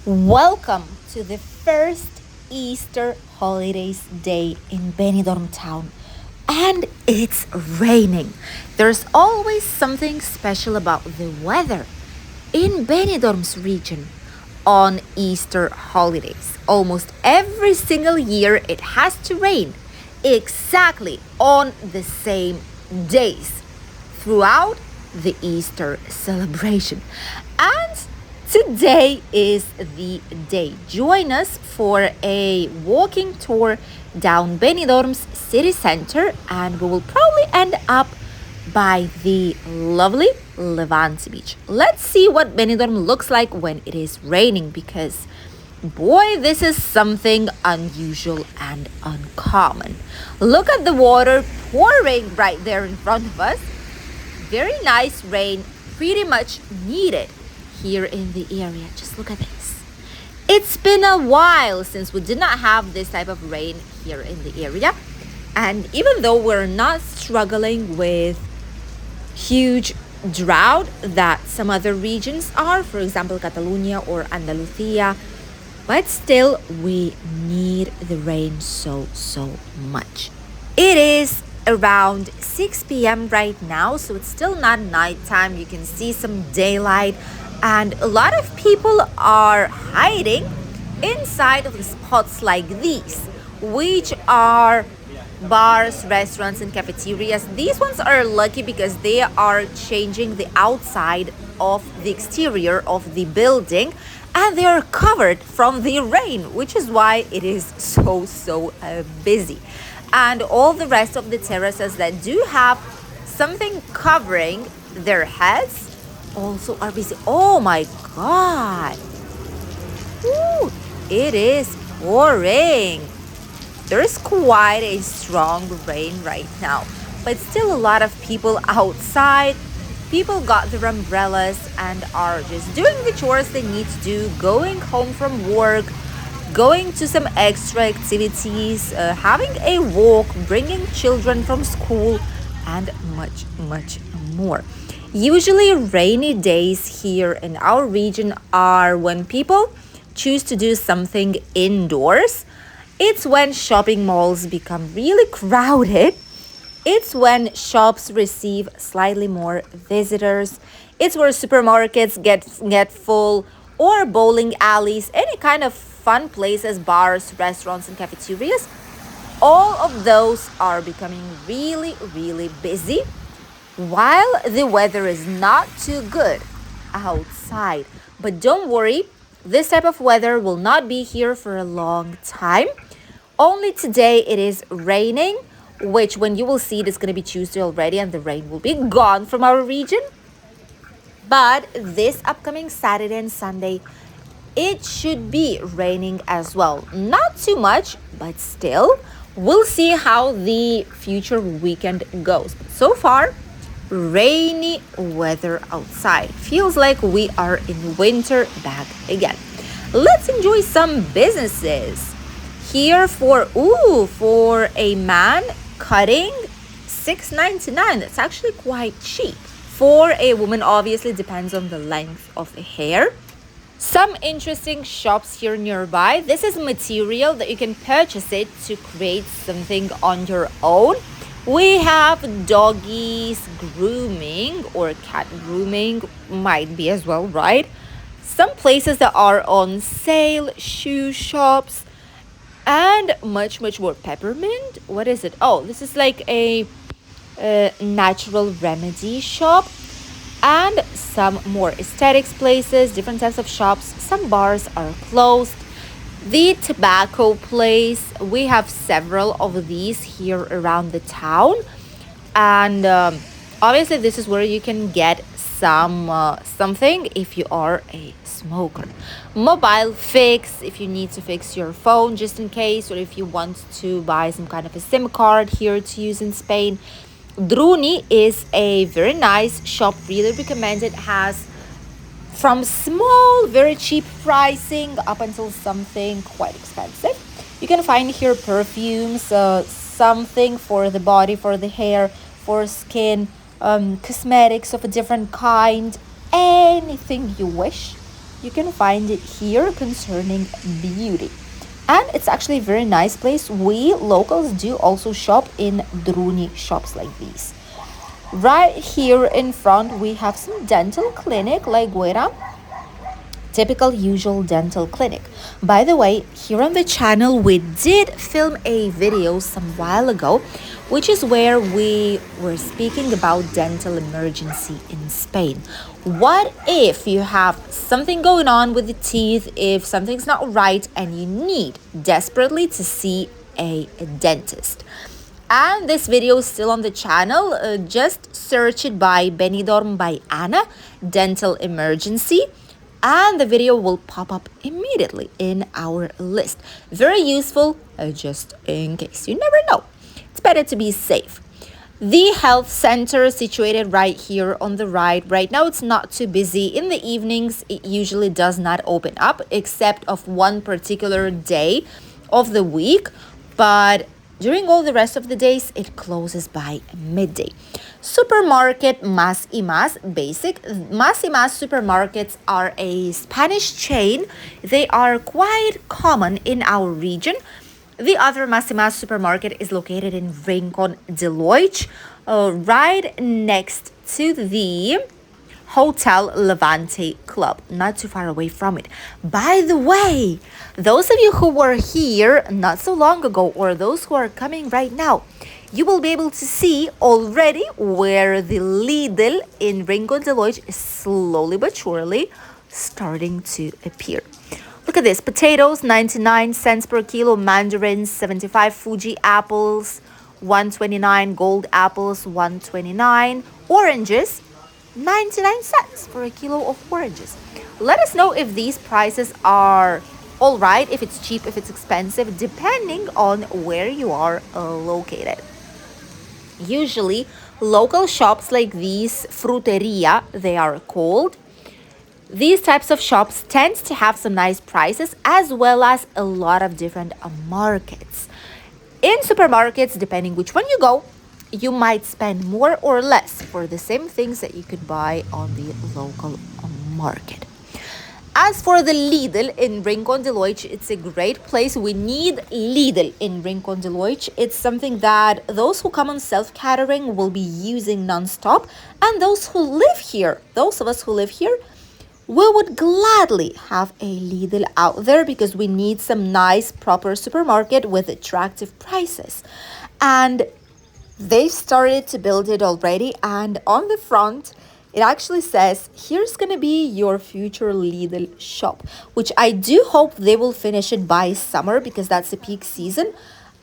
Welcome to the first Easter holidays day in Benidorm town. And it's raining. There's always something special about the weather in Benidorm's region on Easter holidays. Almost every single year it has to rain exactly on the same days throughout the Easter celebration. And today is the day. Join us for a walking tour down Benidorm's city center, and we will probably end up by the lovely Levante Beach. Let's see what Benidorm looks like when it is raining, because boy, this is something unusual and uncommon. Look at the water pouring right there in front of us. Very nice rain, pretty much needed here in the area. Just look at this. It's been a while since we did not have this type of rain here in the area. And even though we're not struggling with huge drought that some other regions are, for example, Catalonia or Andalusia, but still we need the rain so much. It is around 6 p.m. right now, so it's still not nighttime. You can see some daylight, and a lot of people are hiding inside of the spots like these, which are bars, restaurants, and cafeterias. These ones are lucky because they are changing the outside of the exterior of the building, and they are covered from the rain, which is why it is so busy. And all the rest of the terraces that do have something covering their heads also are busy. Oh my god! Ooh, it is pouring. There is quite a strong rain right now, but still a lot of people outside. People got their umbrellas and are just doing the chores they need to do, going home from work, going to some extra activities, having a walk, bringing children from school, and much more. Usually rainy days here in our region are when people choose to do something indoors. It's when shopping malls become really crowded. It's when shops receive slightly more visitors. It's where supermarkets get full, or bowling alleys, any kind of fun places, bars, restaurants, and cafeterias. All of those are becoming really busy while the weather is not too good outside. But don't worry, this type of weather will not be here for a long time. Only today it is raining, which when you will see it is going to be Tuesday already, and the rain will be gone from our region. But this upcoming Saturday and Sunday, it should be raining as well. Not too much, but still, we'll see how the future weekend goes. But so far, rainy weather outside. Feels like we are in winter back again. Let's enjoy some businesses. Here for a man cutting $6.99. That's actually quite cheap. For a woman, obviously depends on the length of the hair. Some interesting shops here nearby. This is material that you can purchase it to create something on your own. We have doggies grooming, or cat grooming might be as well, right? Some places that are on sale, shoe shops, and much more. Peppermint, what is it? Oh, this is like a natural remedy shop, and some more aesthetics places, different types of shops. Some bars are closed. The tobacco place, we have several of these here around the town, and obviously this is where you can get something if you are a smoker. Mobile fix, if you need to fix your phone just in case, or if you want to buy some kind of a SIM card here to use in Spain. Druni is a very nice shop, really recommended. Has from small, very cheap pricing up until something quite expensive. You can find here perfumes, something for the body, for the hair, for skin, cosmetics of a different kind, anything you wish. you can find it here concerning beauty. And it's actually a very nice place. We locals do also shop in Druni shops like these. Right here in front, we have some dental clinic like Guera, typical usual dental clinic. By the way, here on the channel, we did film a video some while ago, which is where we were speaking about dental emergency in Spain. What if you have something going on with the teeth, if something's not right and you need desperately to see a dentist? And this video is still on the channel. Just search it by Benidorm by Anna, dental emergency, and the video will pop up immediately in our list. Very useful, just in case. You never know. It's better to be safe. The health center situated right here on the right. Right now it's not too busy. In the evenings, it usually does not open up except of one particular day of the week. But during all the rest of the days, it closes by midday. Supermarket Más y Más basic. Más y Más supermarkets are a Spanish chain. They are quite common in our region. The other Más y Más supermarket is located in Rincón de Loix, right next to the Hotel Levante Club, not too far away from it. By the way, those of you who were here not so long ago, or those who are coming right now, you will be able to see already where the Lidl in Rincón de Loix is slowly but surely starting to appear. Look at this, potatoes 99 cents per kilo, mandarins 75, Fuji apples 129, gold apples 129, oranges 99 cents for a kilo of oranges. Let us know if these prices are all right, if it's cheap, if it's expensive, depending on where you are located. Usually, local shops like these, fruteria, they are called. These types of shops tend to have some nice prices as well as a lot of different markets. In supermarkets, depending which one you go, you might spend more or less for the same things that you could buy on the local market. As for the Lidl in Rincón de Loix, it's a great place. We need Lidl in Rincón de Loix. It's something that those who come on self-catering will be using non-stop. And those who live here, those of us who live here, we would gladly have a Lidl out there because we need some nice, proper supermarket with attractive prices. And they've started to build it already, and on the front it actually says, here's gonna be your future Lidl shop, which I do hope they will finish it by summer because that's the peak season,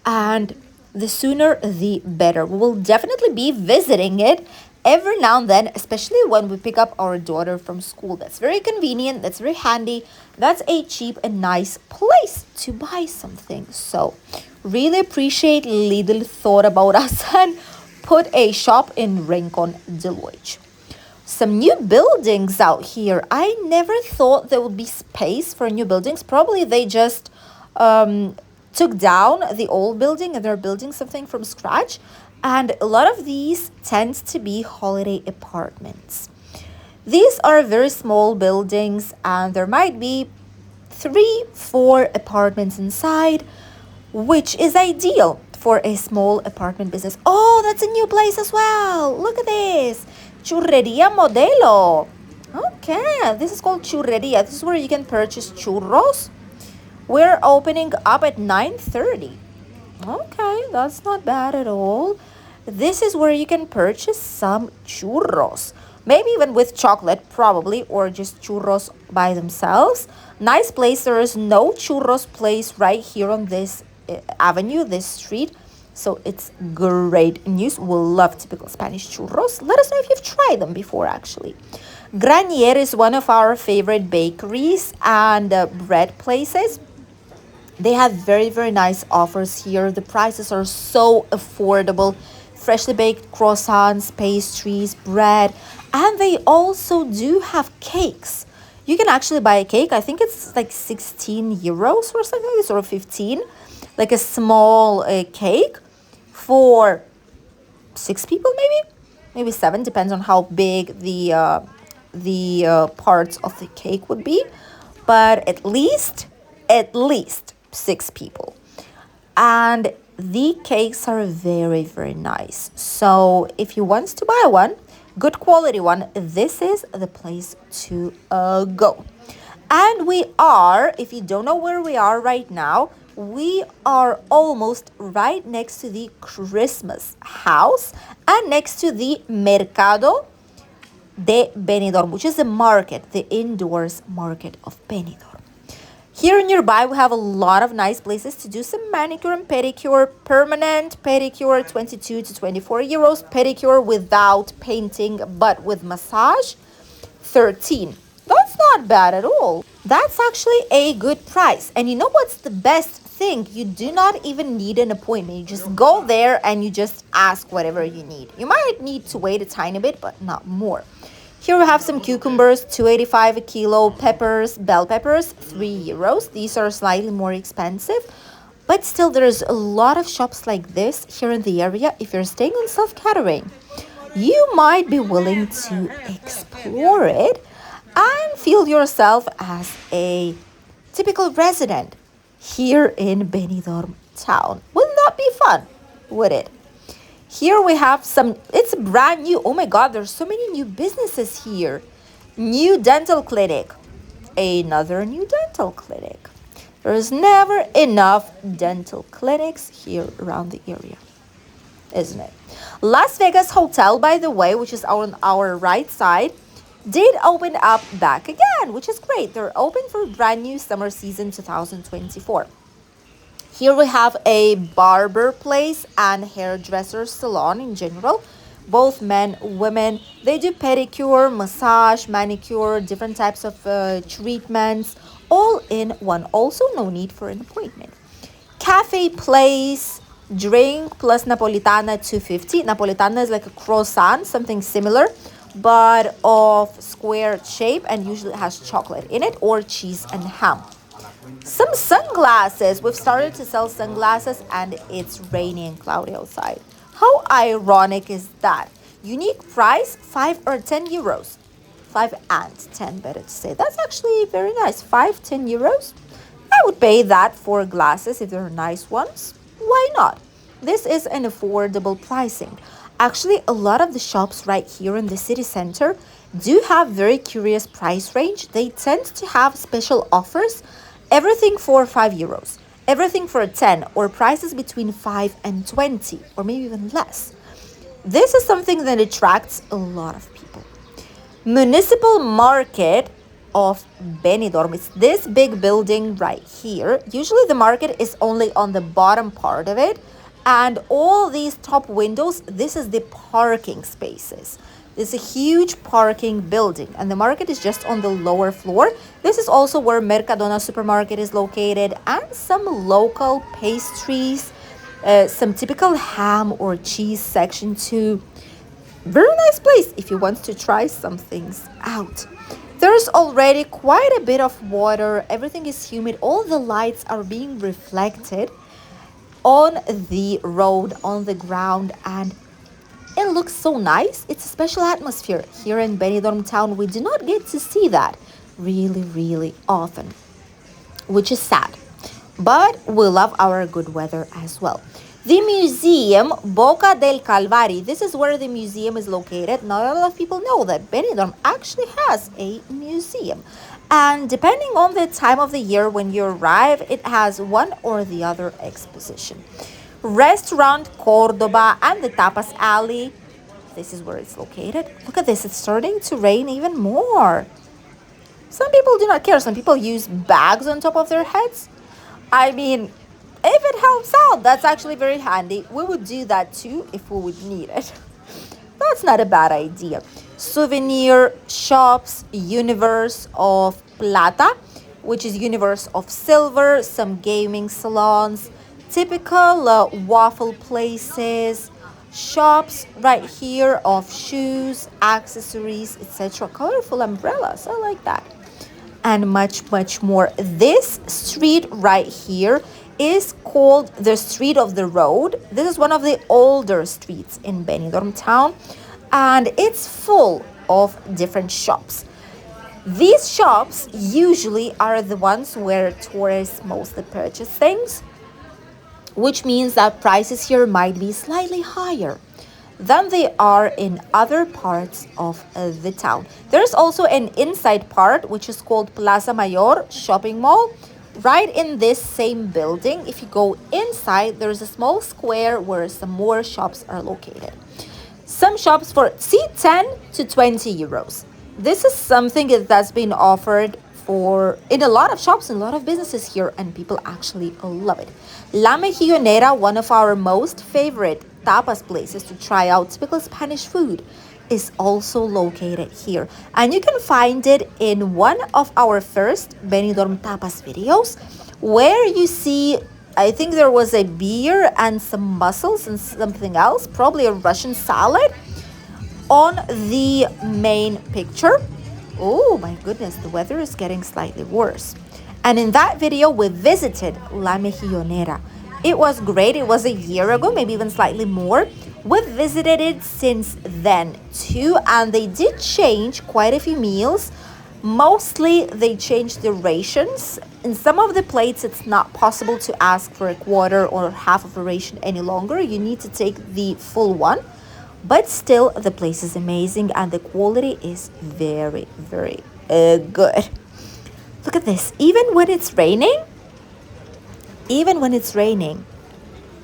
and the sooner the better. We will definitely be visiting it every now and then, especially when we pick up our daughter from school. That's very convenient, that's very handy, that's a cheap and nice place to buy something. So really appreciate Lidl thought about us and put a shop in Rincón de Loix. Some new buildings out here. I never thought there would be space for new buildings. Probably they just took down the old building and they're building something from scratch. And a lot of these tend to be holiday apartments. These are very small buildings and there might be 3-4 apartments inside, which is ideal for a small apartment business. Oh, that's a new place as well. Look at this. Churreria Modelo. Okay, this is called Churreria. This is where you can purchase churros. We're opening up at 9:30. Okay, that's not bad at all. This is where you can purchase some churros. Maybe even with chocolate, probably, or just churros by themselves. Nice place. There is no churros place right here on this avenue, this street. So it's great news. We'll love typical Spanish churros. Let us know if you've tried them before, actually. Granier is one of our favorite bakeries and bread places. They have very, very nice offers here. The prices are so affordable. Freshly baked croissants, pastries, bread. And they also do have cakes. You can actually buy a cake. I think it's like 16 euros or something like this, or 15. Like a small cake for 6 people, maybe 7, depends on how big the parts of the cake would be. but at least 6 people. And the cakes are very, very nice. So if you want to buy one, good quality one, this is the place to go. And we are, if you don't know where we are right now, we are almost right next to the Christmas house and next to the Mercado de Benidorm, which is the market, the indoors market of Benidorm. Here nearby, we have a lot of nice places to do some manicure and pedicure, permanent pedicure, 22 to 24 euros, pedicure without painting but with massage, 13. That's not bad at all. That's actually a good price. And you know what's the best thing? You do not even need an appointment. You just go there and you just ask whatever you need. You might need to wait a tiny bit, but not more. Here we have some cucumbers, 2.85 a kilo, peppers, bell peppers, 3 euros. These are slightly more expensive, but still there's a lot of shops like this here in the area. If you're staying on self-catering, you might be willing to explore it and feel yourself as a typical resident here in Benidorm town. Wouldn't that be fun? Would it? Here we have some, it's brand new. Oh my God, there's so many new businesses here. New dental clinic. Another new dental clinic. There's never enough dental clinics here around the area, isn't it? Las Vegas Hotel, by the way, which is on our right side, did open up back again, which is great. They're open for brand new summer season 2024. Here we have a barber place and hairdresser salon in general. Both men, women, they do pedicure, massage, manicure, different types of treatments, all in one. Also, no need for an appointment. Cafe place, drink plus Napolitana 250. Napolitana is like a croissant, something similar, but of square shape and usually has chocolate in it or cheese and ham. Some sunglasses. We've started to sell sunglasses and it's rainy and cloudy outside. How ironic is that? Unique price, 5 or 10 euros. 5 and 10, better to say. That's actually very nice. 5, 10 euros. I would pay that for glasses if they're nice ones. Why not? This is an affordable pricing. Actually, a lot of the shops right here in the city center do have very curious price range. They tend to have special offers. Everything for 5 euros, everything for 10, or prices between 5 and 20, or maybe even less. This is something that attracts a lot of people. Municipal Market of Benidorm. It's this big building right here. Usually the market is only on the bottom part of it. And all these top windows, this is the parking spaces. This is a huge parking building and the market is just on the lower floor. This is also where Mercadona supermarket is located and some local pastries, some typical ham or cheese section too. Very nice place if you want to try some things out. There's already quite a bit of water. Everything is humid. All the lights are being reflected on the road, on the ground, and it looks so nice. It's a special atmosphere here in Benidorm town. We do not get to see that really, really often, which is sad. But we love our good weather as well. The museum, Boca del Calvari. This is where the museum is located. Not a lot of people know that Benidorm actually has a museum. And depending on the time of the year when you arrive, it has one or the other exposition. Restaurant Cordoba and the Tapas Alley. This is where it's located. Look at this. It's starting to rain even more. Some people do not care. Some people use bags on top of their heads. I mean, if it helps out, that's actually very handy. We would do that too if we would need it. That's not a bad idea. Souvenir shops, Universe of Plata, which is Universe of Silver, some gaming salons, typical waffle places, shops right here of shoes, accessories, etc. Colorful umbrellas, I like that. And much, much more. This street right here is called the Street of the Road. This is one of the older streets in Benidorm town, and it's full of different shops. These shops usually are the ones where tourists mostly purchase things, which means that prices here might be slightly higher than they are in other parts of the town. There's also an inside part which is called Plaza Mayor shopping mall. Right in this same building, if you go inside, there's a small square where some more shops are located. Some shops for see 10 to 20 euros. This is something that's been offered for in a lot of shops and a lot of businesses here, and people actually love it. La Mejillonera, one of our most favorite tapas places to try out typical Spanish food, is also located here. And you can find it in one of our first Benidorm Tapas videos, where you see, I think there was a beer and some mussels and something else, probably a Russian salad on the main picture. Oh my goodness, the weather is getting slightly worse. And in that video, we visited La Mejillonera. It was great. It was a year ago, maybe even slightly more. We've visited it since then too, and they did change quite a few meals. Mostly they changed the rations. In some of the plates, it's not possible to ask for a quarter or half of a ration any longer. You need to take the full one. But still, the place is amazing and the quality is very, very good. Look at this. Even when it's raining,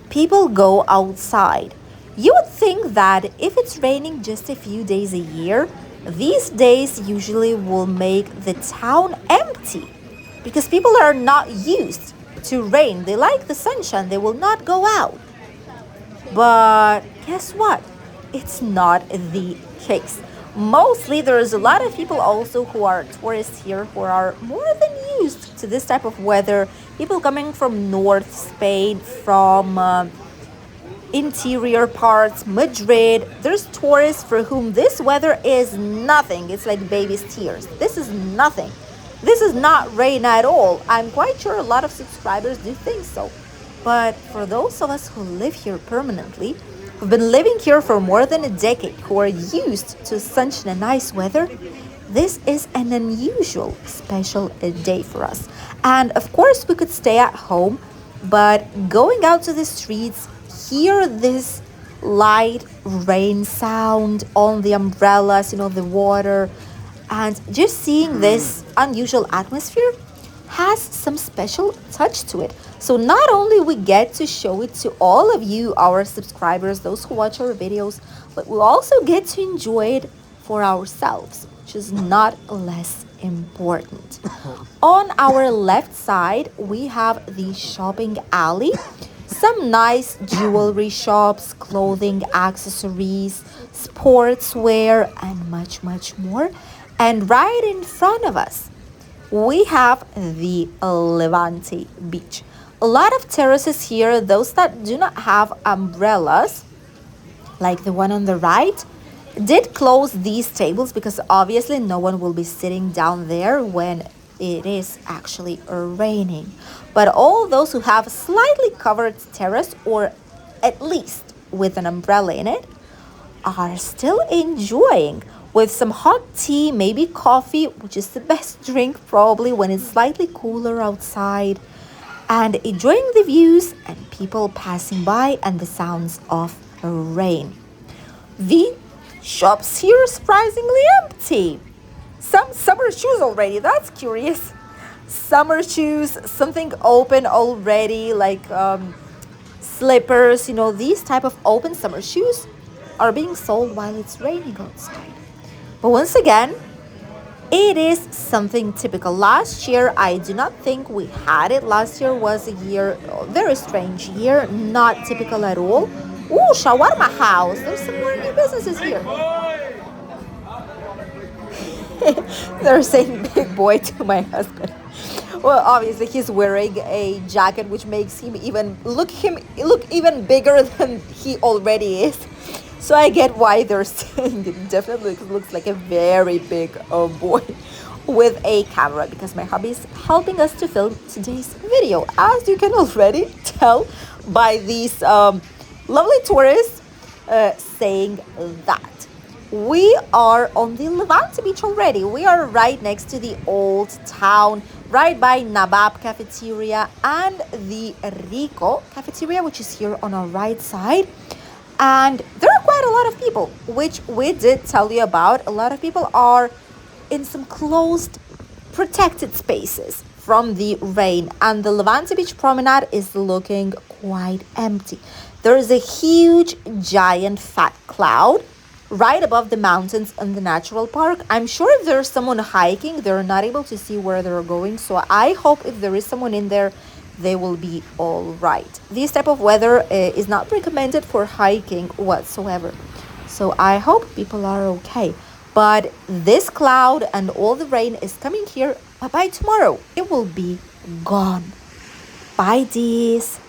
people go outside. You would think that if it's raining just a few days a year, these days usually will make the town empty because people are not used to rain. They like the sunshine. They will not go out. But guess what? It's not the case. Mostly, there's a lot of people also who are tourists here who are more than used to this type of weather. People coming from North Spain, from interior parts, Madrid. There's tourists for whom this weather is nothing. It's like baby's tears. This is nothing. This is not rain at all. I'm quite sure a lot of subscribers do think so. But for those of us who live here permanently, who've been living here for more than a decade, who are used to sunshine and nice weather, this is an unusual, special day for us. And of course, we could stay at home, but going out to the streets, hear this light rain sound on the umbrellas, the water, and just seeing this unusual atmosphere has some special touch to it. So not only we get to show it to all of you, our subscribers, those who watch our videos, but we also get to enjoy it for ourselves, which is not less important. On our left side, we have the shopping alley. Some nice jewelry shops, clothing, accessories, sportswear, and much, much more. And right in front of us, we have the Levante Beach. A lot of terraces here, those that do not have umbrellas, like the one on the right, did close these tables because obviously no one will be sitting down there when it is actually raining. But all those who have slightly covered terrace, or at least with an umbrella in it, are still enjoying with some hot tea, maybe coffee, which is the best drink probably when it's slightly cooler outside, and enjoying the views and people passing by and the sounds of rain. The shops here are surprisingly empty. Some summer shoes already, that's curious. Summer shoes, something open already, like slippers, these type of open summer shoes are being sold while it's raining outside. But once again, it is something typical. Last year, I do not think we had it. Last year was a very strange year, not typical at all. Ooh, shawarma house. There's some more new businesses here. They're saying big boy to my husband. Well, obviously he's wearing a jacket which makes him look even bigger than he already is. So I get why they're saying it. Definitely looks like a very big boy with a camera, because my hubby is helping us to film today's video, as you can already tell by these lovely tourists saying that. We are on the Levante Beach already. We are right next to the old town, right by Nabab Cafeteria and the Rico Cafeteria, which is here on our right side. And there are quite a lot of people, which we did tell you about. A lot of people are in some closed, protected spaces from the rain, and the Levante Beach Promenade is looking quite empty. There is a huge, giant, fat cloud right above the mountains in the natural park. I'm sure if there's someone hiking, they're not able to see where they're going. So I hope if there is someone in there, they will be all right. This type of weather is not recommended for hiking whatsoever. So I hope people are okay. But this cloud and all the rain is coming here. But by tomorrow, it will be gone. Bye, Dees.